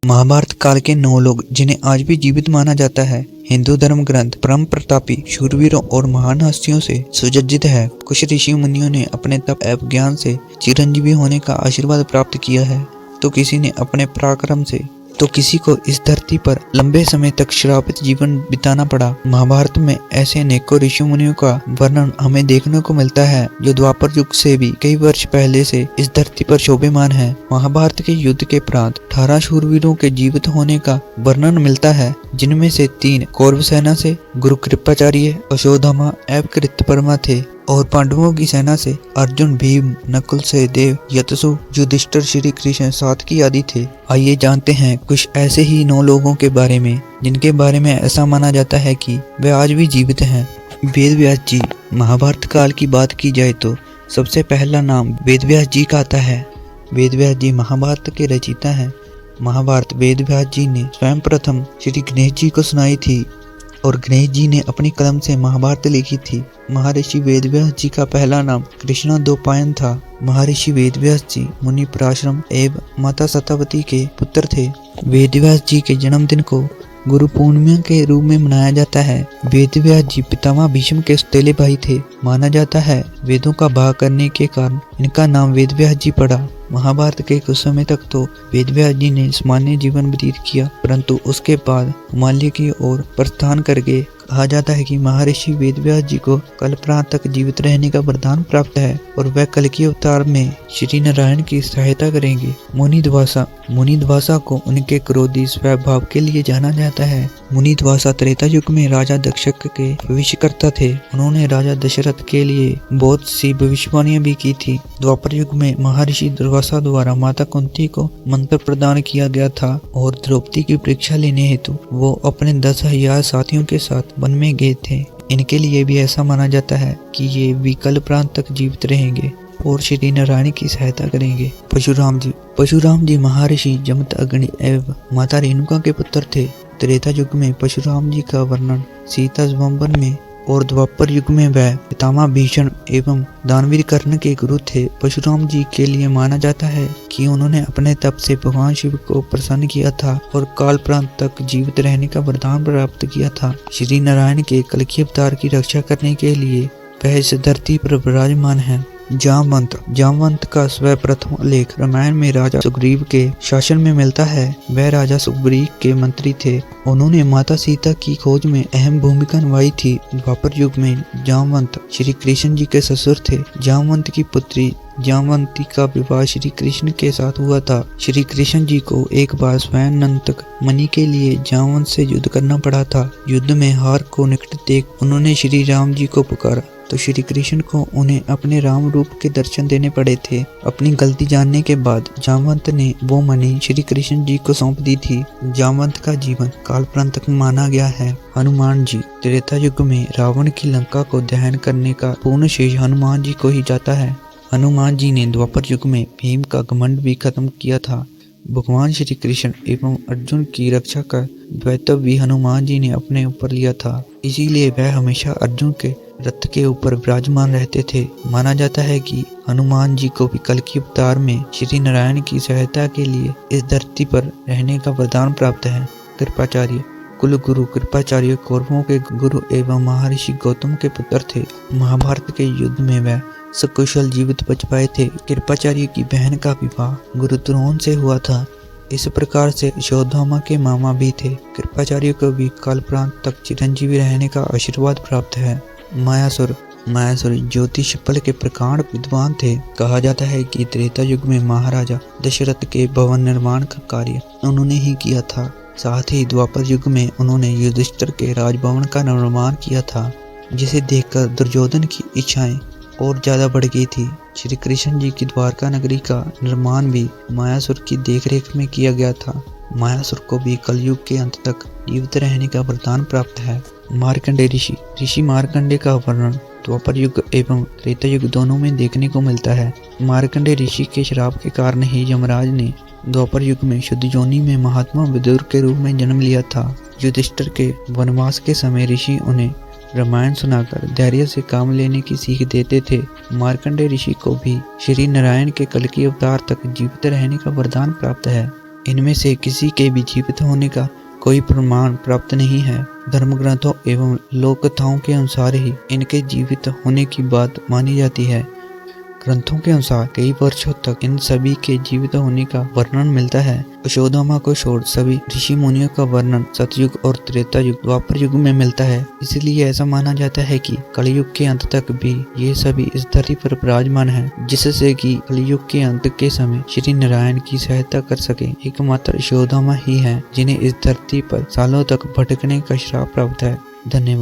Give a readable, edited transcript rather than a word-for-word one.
महाभारत काल के 9 लोग जिन्हें आज भी जीवित माना जाता है। हिंदू धर्म ग्रंथ परम प्रतापी शूरवीरों और महान हस्तियों से सुसज्जित है। कुछ ऋषि मुनियों ने अपने तप एवं ज्ञान से चिरंजीवी होने का आशीर्वाद प्राप्त किया है, तो किसी ने अपने पराक्रम से, तो किसी को इस धरती पर लंबे समय तक श्रापित जीवन बिताना पड़ा। महाभारत में ऐसे अनेकों ऋषि मुनियों का वर्णन हमें देखने को मिलता है, जो द्वापर युग से भी कई वर्ष पहले से इस धरती पर शोभेमान है। महाभारत के युद्ध के प्रांत 18 शूरवीरों के जीवित होने का वर्णन मिलता है, जिनमें से 3 कौरव सेना से गुरु कृपाचार्य, अश्वत्थामा एवं कृतवर्मा थे, और पांडवों की सेना से अर्जुन, भीम, नकुल, सहदेव, यशसु, युधिष्ठिर, श्री कृष्ण, सात्विकी आदि थे। आइए जानते हैं कुछ ऐसे ही 9 लोगों के बारे में, जिनके बारे में ऐसा माना जाता है कि वे आज भी जीवित हैं। वेद व्यास जी। महाभारत काल की बात की जाए तो सबसे पहला नाम वेद व्यास जी का आता है। वेद व्यास जी महाभारत के रचयिता हैं। महाभारत वेद व्यास जी ने स्वयं प्रथम श्री गणेश जी को सुनाई थी, और गणेश जी ने अपनी कलम से महाभारत लिखी थी। महर्षि वेदव्यास जी का पहला नाम कृष्णद्वैपायन था। महर्षि वेदव्यास जी मुनि पराशर एवं माता सत्यवती के पुत्र थे। वेदव्यास जी के जन्मदिन को गुरु पूर्णिमा के रूप में मनाया जाता है। वेदव्यास जी पितामह भीष्म के सौतेले भाई थे। माना जाता है वेदों का भाग करने के कारण इनका नाम वेदव्यास जी पड़ा। महाभारत के कुछ समय तक तो वेदव्यास जी ने सामान्य जीवन व्यतीत किया, परंतु उसके बाद हिमालय की ओर प्रस्थान करके कहा जाता है कि महर्षि वेदव्यास जी को कल्परांत तक जीवित रहने का वरदान प्राप्त है, और वह कल के अवतार में श्री नारायण की सहायता करेंगे। मुनिध्वासा को उनके क्रोधी स्वभाव के लिए जाना जाता है। मुनिध्वासा त्रेता युग में राजा दक्षक के भविष्यकर्ता थे। उन्होंने राजा दशरथ के लिए बहुत सी भविष्यवाणियां भी की थी। द्वापर युग में महर्षि दुर्वासा द्वारा माता कुंती को मंत्र प्रदान किया गया था, और द्रौपदी की परीक्षा लेने हेतु वो अपने 10,000 साथियों के साथ वन में गए थे। इनके लिए भी ऐसा माना जाता है कि ये भी कल प्रांत तक जीवित रहेंगे और श्री नारायण की सहायता करेंगे। परशुराम जी महर्षि जमत अग्नि एवं माता रेणुका के पुत्र थे। त्रेता युग में परशुराम जी का वर्णन सीता स्वयंवर में, और द्वापर युग में वह पितामह भीष्म एवं दानवीर कर्ण के गुरु थे। परशुराम जी के लिए माना जाता है कि उन्होंने अपने तप से भगवान शिव को प्रसन्न किया था और काल प्रांत तक जीवित रहने का वरदान प्राप्त किया था। श्री नारायण के कल्कि अवतार की रक्षा करने के लिए वह इस धरती पर विराजमान है। जामवंत का सर्वप्रथम उल्लेख रामायण में राजा सुग्रीव के शासन में मिलता है। वह राजा सुग्रीव के मंत्री थे। उन्होंने माता सीता की खोज में अहम भूमिका निभाई थी। द्वापर युग में जामवंत श्री कृष्ण जी के ससुर थे। जामवंत की पुत्री जामवंती का विवाह श्री कृष्ण के साथ हुआ था। श्री कृष्ण जी को एक बार स्वयं नंतक मणि के लिए जामवंत से युद्ध करना पड़ा था। युद्ध में हार को निकट देख उन्होंने श्री राम जी को पुकारा, तो श्री कृष्ण को उन्हें अपने राम रूप के दर्शन देने पड़े थे। अपनी गलती जानने के बाद जामवंत ने वो मणि श्री कृष्ण जी को सौंप दी थी। जामवंत का जीवन काल प्रांत तक माना गया है। हनुमान जी। त्रेता युग में रावण की लंका को दहन करने का पूर्ण श्रेय हनुमान जी को ही जाता है। हनुमान जी ने द्वापर युग में भीम का घमंड भी खत्म किया था। भगवान श्री कृष्ण एवं अर्जुन की रक्षा का दायित्व भी हनुमान जी ने अपने ऊपर लिया था। इसीलिए वह हमेशा अर्जुन के रथ के ऊपर विराजमान रहते थे। माना जाता है कि हनुमान जी को भी कल्कि अवतार में श्री नारायण की सहायता के लिए इस धरती पर रहने का वरदान प्राप्त है। कृपाचार्य। कुल गुरु कृपाचार्य कौरवों के गुरु एवं महर्षि गौतम के पुत्र थे। महाभारत के युद्ध में वह सकुशल जीवित बच पाए थे। कृपाचार्य की बहन का विवाह गुरु द्रोण से हुआ था। इस प्रकार से अश्वत्थामा के मामा भी थे। कृपाचार्य को भी काल प्रांत तक चिरंजीवी रहने का आशीर्वाद प्राप्त है। मायासुर ज्योतिष फल के प्रकांड विद्वान थे। कहा जाता है कि त्रेता युग में महाराजा दशरथ के भवन निर्माण का कार्य उन्होंने ही किया था। साथ ही द्वापर युग में उन्होंने युधिष्ठिर के राजभवन का निर्माण किया था, जिसे देखकर दुर्योधन की इच्छाएं और ज्यादा बढ़ गई थी। श्री कृष्ण जी की द्वारका नगरी का निर्माण भी मायासुर की देखरेख में किया गया था। मायासुर को भी कलयुग के अंत तक जीवित रहने का वरदान प्राप्त है। मार्कंडेय ऋषि मार्कंडेय का वर्णन द्वापर युग एवं त्रेता युग दोनों में देखने को मिलता है। मार्कंडेय ऋषि के श्राप के कारण ही यमराज ने द्वापर युग में शुद्ध योनि में महात्मा विदुर के रूप में जन्म लिया था। युधिष्ठिर के वनवास के समय ऋषि उन्हें रामायण सुनाकर धैर्य से काम लेने की सीख देते थे। मार्कंडेय ऋषि को भी श्री नारायण के कल्कि अवतार तक जीवित रहने का वरदान प्राप्त है। इनमें से किसी के भी जीवित होने का कोई प्रमाण प्राप्त नहीं है। धर्म ग्रंथों एवं लोक कथाओं के अनुसार ही इनके जीवित होने की बात मानी जाती है। ग्रंथों के अनुसार कई वर्षों तक इन सभी के जीवित होने का वर्णन मिलता है। यशोदामा को छोड़ सभी ऋषि मुनियों का वर्णन सतयुग और त्रेता युग द्वापर युग में मिलता है। इसलिए ऐसा माना जाता है कि कलयुग के अंत तक भी ये सभी इस धरती पर विराजमान हैं, जिससे कि कलयुग के अंत के समय श्री नारायण की सहायता कर सके। एकमात्र यशोदामा ही है जिन्हें इस धरती पर सालों तक भटकने का श्राप प्राप्त है। धन्यवाद।